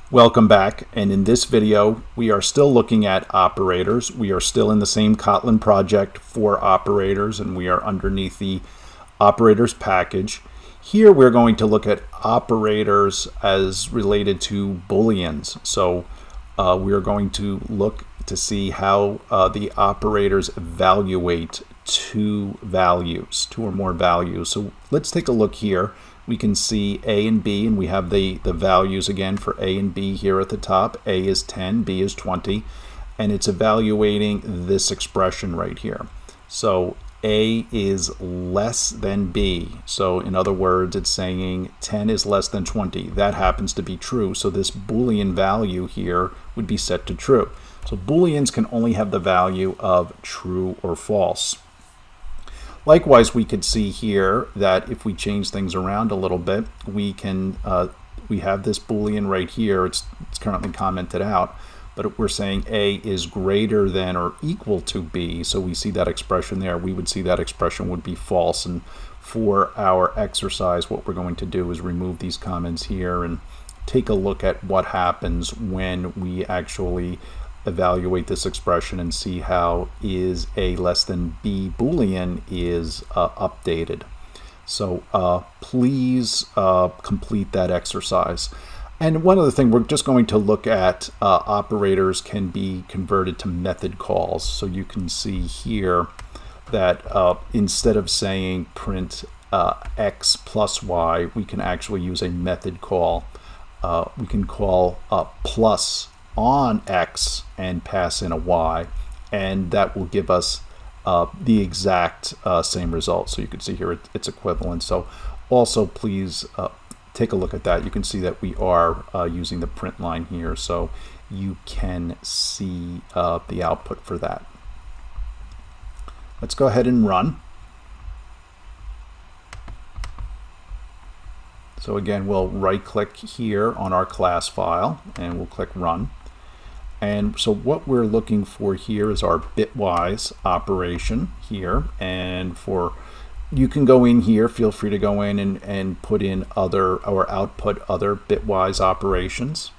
Welcome back, and in this video we are still looking at operators. We are still in the same Kotlin project for operators, and we are underneath the operators package. Here we're going to look at operators as related to Booleans. So we are going to look to see how the operators evaluate two or more values. So let's take a look here. We can see A and B, and we have the values again for A and B here at the top. A is 10, B is 20, and it's evaluating this expression right here. So A is less than B. So in other words, it's saying 10 is less than 20. That happens to be true. So this Boolean value here would be set to true. So Booleans can only have the value of true or false. Likewise, we could see here that if we change things around a little bit, we can we have this Boolean right here. It's currently commented out, but we're saying A is greater than or equal to B. So we see that expression there. We would see that expression would be false. And for our exercise, what we're going to do is remove these comments here and take a look at what happens when we actually evaluate this expression and see how is A less than B Boolean is updated. So please complete that exercise. And one other thing, we're just going to look at operators can be converted to method calls. So you can see here that instead of saying print x plus y, we can actually use a method call. We can call plus on x and pass in a y, and that will give us the exact same result. So you can see here it's equivalent. So also please take a look at that. You can see that we are using the print line here, so you can see the output for that. Let's go ahead and run. So again, we'll right click here on our class file and we'll click run. And so what we're looking for here is our bitwise operation here, and you can go in here, feel free to go in and put in other or output other bitwise operations.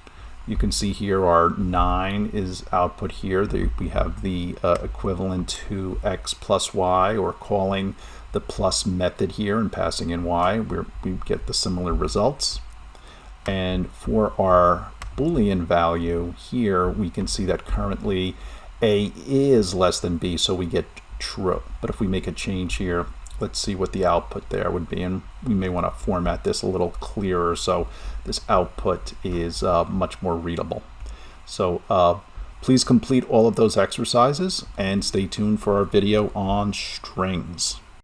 You can see here our 9 is output here. We have the equivalent to x plus y, or calling the plus method here and passing in y. We get the similar results. And for our Boolean value here, we can see that currently A is less than B, so we get true. But if we make a change here, let's see what the output there would be, and we may want to format this a little clearer so this output is much more readable. So please complete all of those exercises and stay tuned for our video on strings.